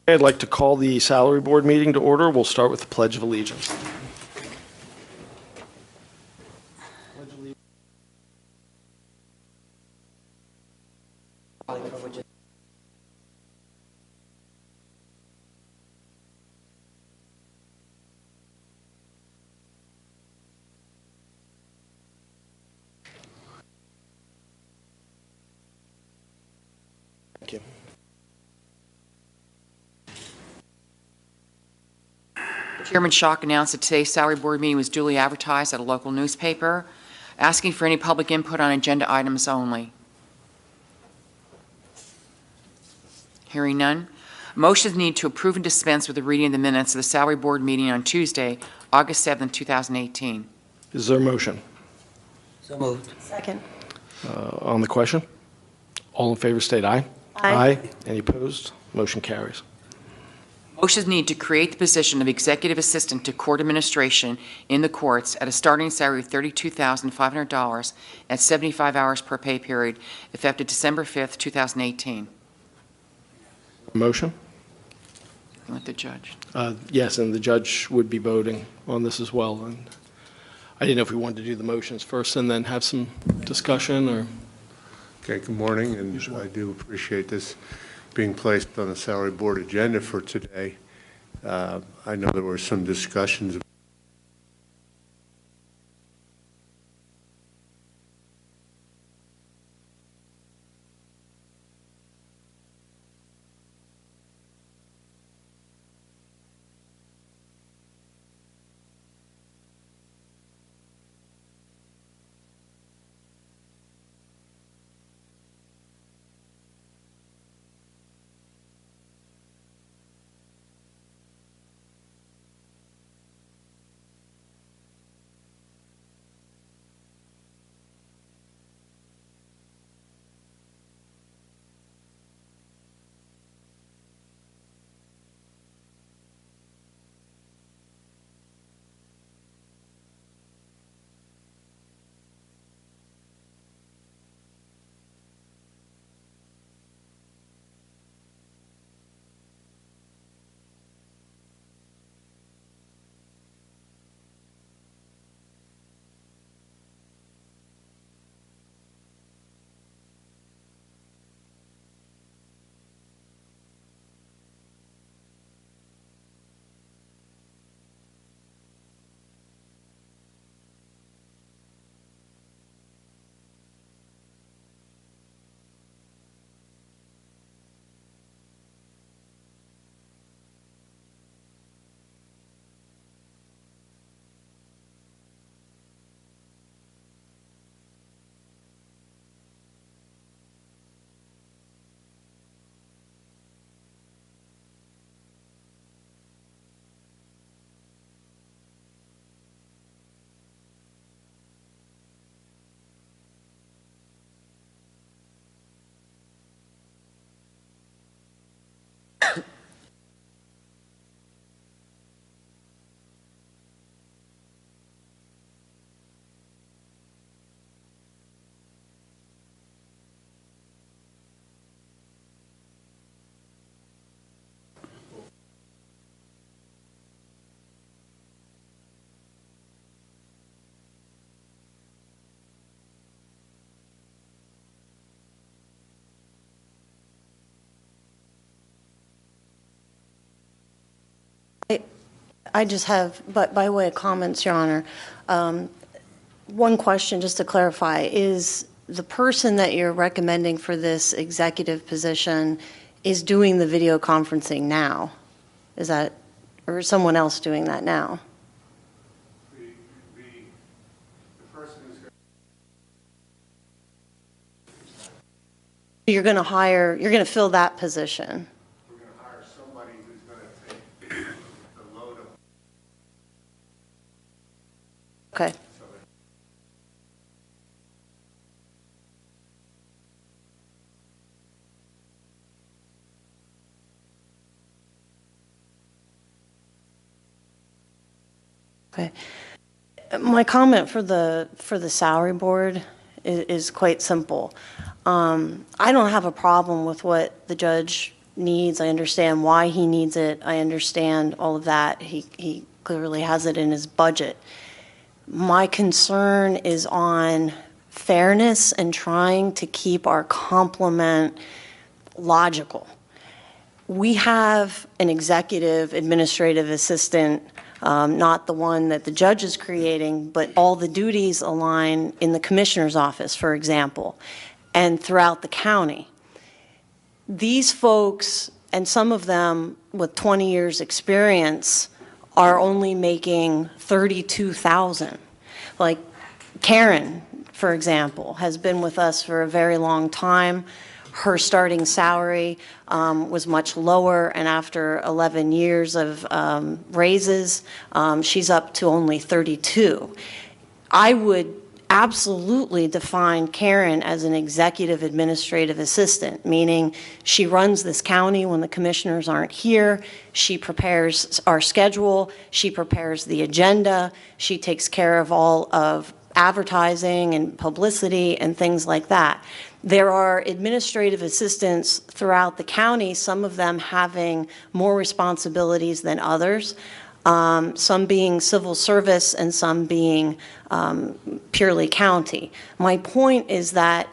I'd like to call the salary board meeting to order. We'll start with the Pledge of Allegiance. Thank you. Chairman Schock announced that today's salary board meeting was duly advertised at a local newspaper, asking for any public input on agenda items only. Hearing none. Motion is needed to approve and dispense with the reading of the minutes of the salary board meeting on Tuesday, August 7, 2018. Is there a motion? So moved. Second. On the question? All in favor state aye. Aye. Any opposed? Motion carries. Motion is needed to create the position of Executive Assistant to Court Administration in the courts at a starting salary of $32,500 at 75 hours per pay period, effective December 5th, 2018. Motion? With the judge. Yes, and the judge would be voting on this as well. And I didn't know if we wanted to do the motions first and then have some discussion, or... Okay, good morning, and I do appreciate this being placed on the salary board agenda for today. I know there were some discussions I just have, but by way of comments, Your Honor, one question just to clarify, is the person that you're recommending for this executive position is doing the video conferencing now? Is that, or is someone else doing that now? the person who's going You're going to hire, you're going to fill that position? we're going to hire somebody who's going to take the load of Okay. Okay. My comment for the salary board is quite simple. I don't have a problem with what the judge needs. I understand why he needs it. I understand all of that. He clearly has it in his budget. My concern is on fairness and trying to keep our complement logical. We have an executive administrative assistant, not the one that the judge is creating, but all the duties align in the commissioner's office, for example, and throughout the county. These folks, and some of them with 20 years experience, are only making $32,000. Like Karen, for example, has been with us for a very long time. Her starting salary was much lower, and after 11 years of raises, she's up to only 32. I would absolutely define Karen as an executive administrative assistant, meaning she runs this county when the commissioners aren't here. She prepares our schedule. She prepares the agenda. She takes care of all of advertising and publicity and things like that. There are administrative assistants throughout the county, some of them having more responsibilities than others, some being civil service and some being purely county. My point is that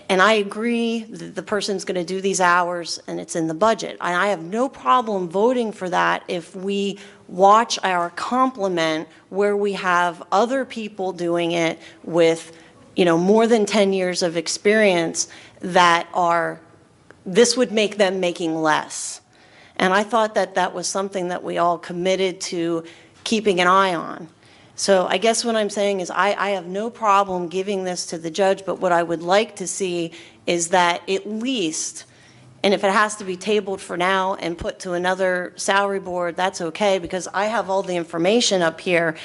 and I agree that the person's going to do these hours and it's in the budget. And I have no problem voting for that if we watch our complement where we have other people doing it with, more than 10 years of experience this would make them making less. And I thought that was something that we all committed to keeping an eye on. So I guess what I'm saying is I have no problem giving this to the judge, but what I would like to see is that at least, and if it has to be tabled for now and put to another salary board, that's okay, because I have all the information up here,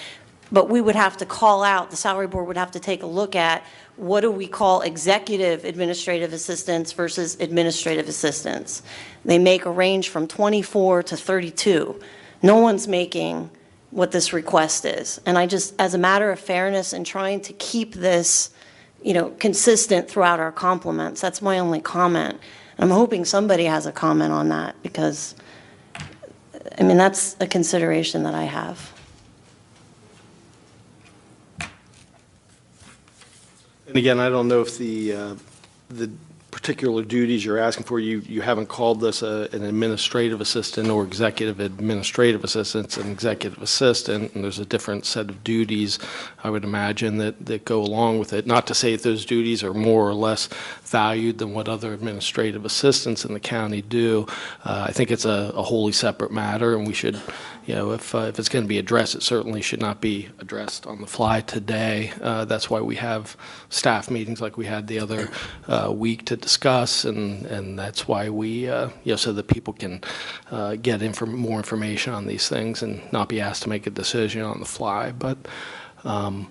but we would have to call out, the salary board would have to take a look at what do we call executive administrative assistants versus administrative assistants. They make a range from 24 to 32. No one's making what this request is. And I just, as a matter of fairness and trying to keep this, consistent throughout our complements, that's my only comment. And I'm hoping somebody has a comment on that because, that's a consideration that I have. And again, I don't know if the particular duties you're asking for, you haven't called this an administrative assistant or executive administrative assistant. It's an executive assistant, and there's a different set of duties, I would imagine, that go along with it. Not to say that those duties are more or less valued than what other administrative assistants in the county do. I think it's a wholly separate matter, and we should, if it's going to be addressed, it certainly should not be addressed on the fly today. That's why we have staff meetings like we had the other week to discuss, and that's why we, so that people can get more information on these things and not be asked to make a decision on the fly. But, and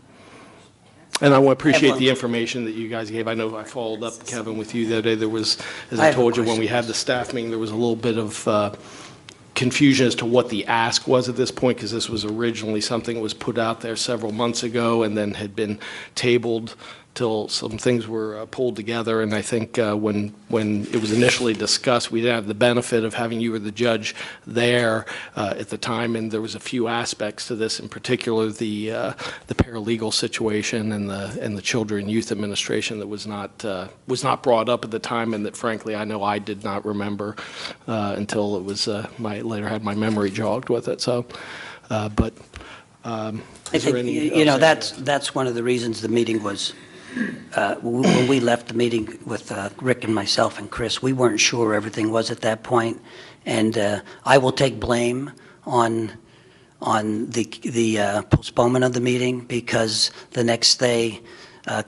I want to appreciate the information that you guys gave. I know I followed up, Kevin, with you the other day. There was, as I told you, when we had the staff meeting, there was a little bit of confusion as to what the ask was at this point, because this was originally something that was put out there several months ago and then had been tabled till some things were pulled together. And I think when it was initially discussed, we didn't have the benefit of having you or the judge there at the time, and there was a few aspects to this, in particular the paralegal situation and the Children and Youth Administration that was not brought up at the time, and that frankly I know I did not remember until it was later had my memory jogged with it. So, but I think that's one of the reasons the meeting was. When we left the meeting with Rick and myself and Chris, we weren't sure where everything was at that point, and I will take blame on the postponement of the meeting, because the next day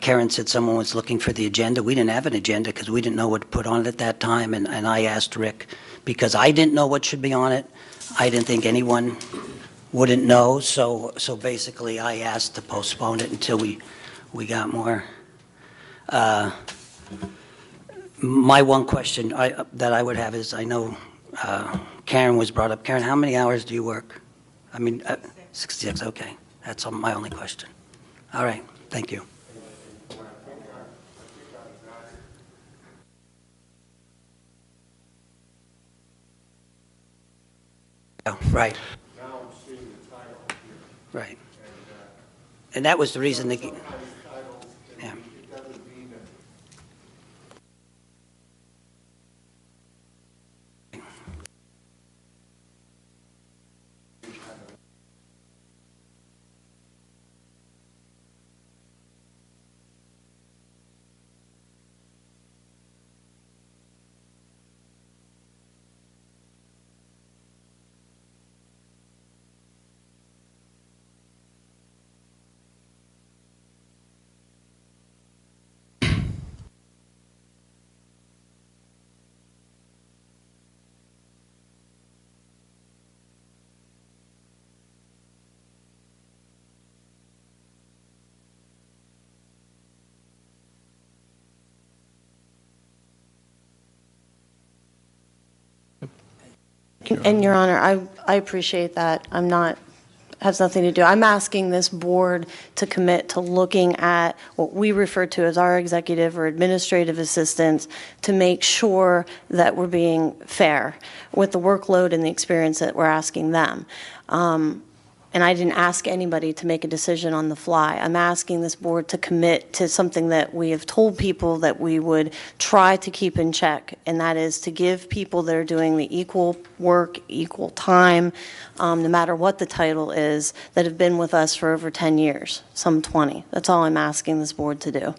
Karen said someone was looking for the agenda. We didn't have an agenda because we didn't know what to put on it at that time, and I asked Rick because I didn't know what should be on it. I didn't think anyone wouldn't know, so basically I asked to postpone it until we got more. My one question that I would have is, I know Karen was brought up. Karen, how many hours do you work? 66, okay. That's my only question. All right, thank you. Oh, right, Now I'm seeing the title here. right. And that was the reason that, Sometimes titles, Yeah. it doesn't mean that. And Your Honor, I appreciate that. I'm not, has nothing to do. I'm asking this board to commit to looking at what we refer to as our executive or administrative assistants to make sure that we're being fair with the workload and the experience that we're asking them. And I didn't ask anybody to make a decision on the fly. I'm asking this board to commit to something that we have told people that we would try to keep in check, and that is to give people that are doing the equal work, equal time, no matter what the title is, that have been with us for over 10 years, some 20. That's all I'm asking this board to do. And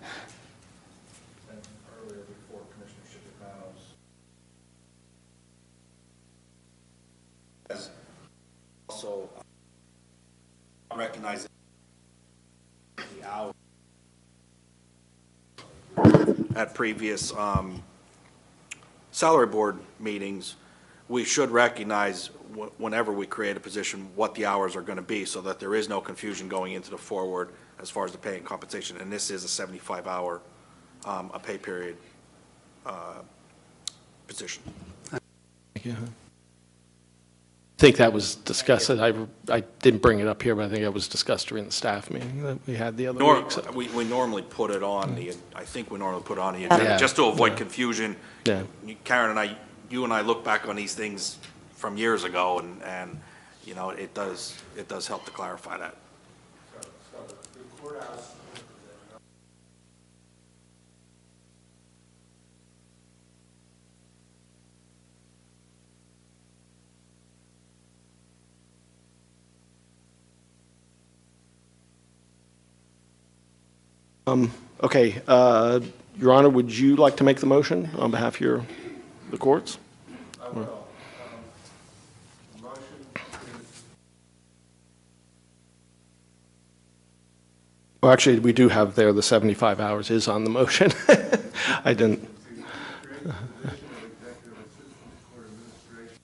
earlier before Commissioner Chiapano's. As also recognizing the hour at previous salary board meetings, we should recognize whenever we create a position what the hours are going to be so that there is no confusion going into the forward as far as the pay and compensation. And this is a 75-hour a pay period position. Yeah. I think that was discussed, I didn't bring it up here, but I think it was discussed during the staff meeting that we had the other week. so- We normally put it on the, I think we normally put it on the Yeah. agenda, just to avoid confusion. Yeah. Karen and I, you and I look back on these things from years ago, and, you know, it does help to clarify that. So the courthouse. Okay, Your Honor, would you like to make the motion on behalf of the courts? I will. Motion is, Well, actually, we do have there, the 75 hours is on the motion. I didn't, to create the position of executive assistant court administration.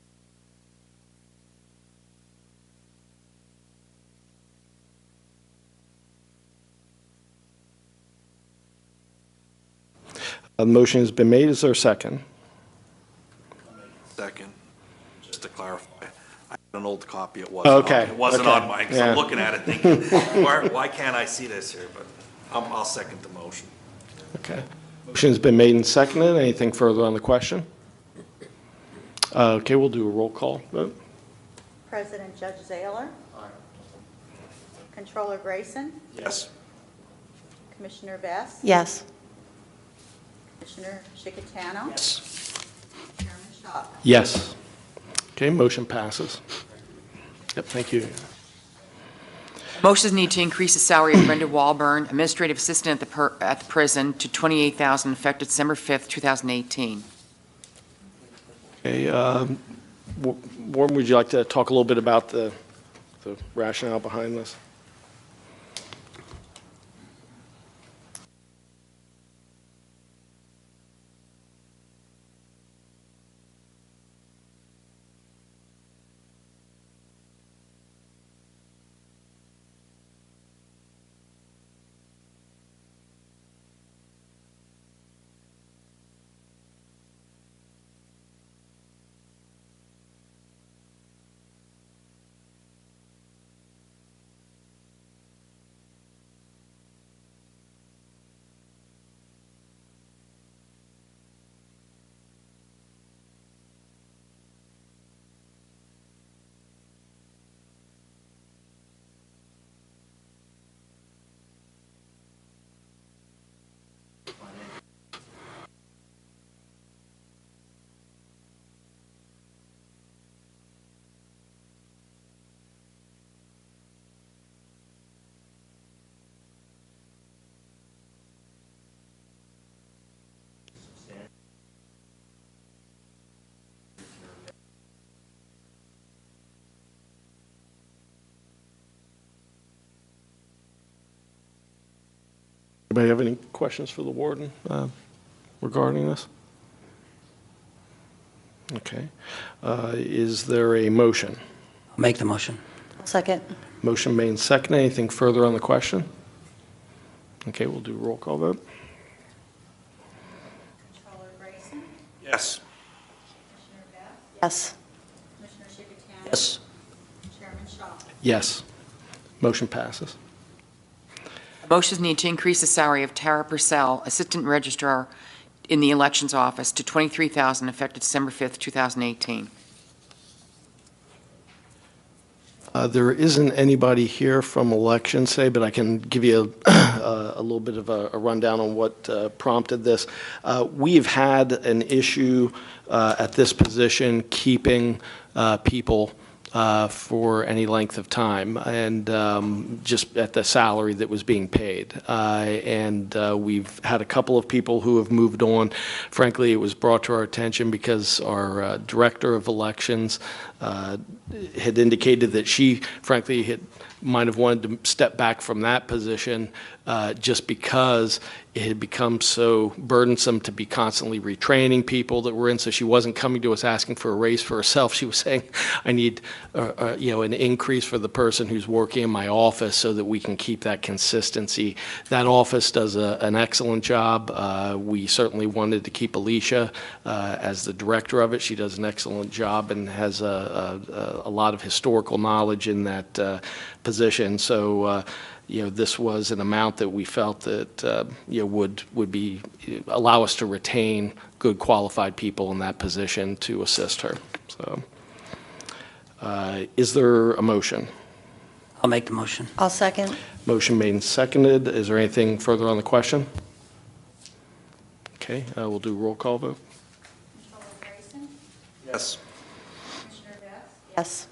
a motion has been made, is there a second? Second, just to clarify, I had an old copy, it wasn't on, Okay, it wasn't okay, on mine, because yeah. I'm looking at it thinking, why can't I see this here? But I'll second the motion. Okay. Motion's been made and seconded, anything further on the question? Okay, we'll do a roll call vote. President Judge Zaylor. Controller Grayson. Yes. Commissioner Best. Yes. Commissioner Chickatano. Yes. Chairman Shaw. Yes. Okay, motion passes. Yep, thank you. Motions need to increase the salary of Brenda Walburn, administrative assistant at the prison, to $28,000 effective December 5th, 2018. Okay, Warren, would you like to talk a little bit about the rationale behind this? Anybody have any questions for the warden regarding this? Okay. Is there a motion? I'll make the motion. Second. Motion made and seconded. Anything further on the question? Okay, we'll do a roll call vote. Controller Grayson, Yes. Commissioner Best, Yes. Commissioner Chickatano. Yes. Chairman Shaw. Yes. Motion passes. Motions need to increase the salary of Tara Purcell, Assistant Registrar in the Elections Office, to $23,000 effective December 5th, 2018. There isn't anybody here from Elections Day, but I can give you a little bit of a rundown on what prompted this. We've had an issue at this position keeping people for any length of time, and just at the salary that was being paid. And we've had a couple of people who have moved on. Frankly, it was brought to our attention because our Director of Elections had indicated that she, frankly, might have wanted to step back from that position just because it had become so burdensome to be constantly retraining people that were in. So she wasn't coming to us asking for a raise for herself. She was saying, I need an increase for the person who's working in my office so that we can keep that consistency. That office does an excellent job. We certainly wanted to keep Alicia as the director of it. She does an excellent job and has a lot of historical knowledge in that position. So this was an amount that we felt that would be allow us to retain good qualified people in that position to assist her. So, is there a motion? I'll make the motion. I'll second. Motion made and seconded. Is there anything further on the question? Okay, we'll do roll call vote. Controller Grayson, Yes. Commissioner Best, Yes.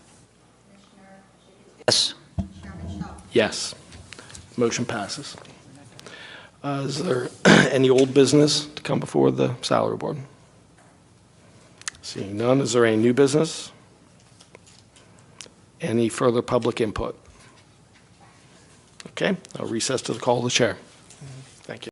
Commissioner Chickatano. Yes. Chairman Shaw. Yes. Motion passes. Is there any old business to come before the salary board? Seeing none, is there any new business? Any further public input? Okay, I'll recess to the call of the chair.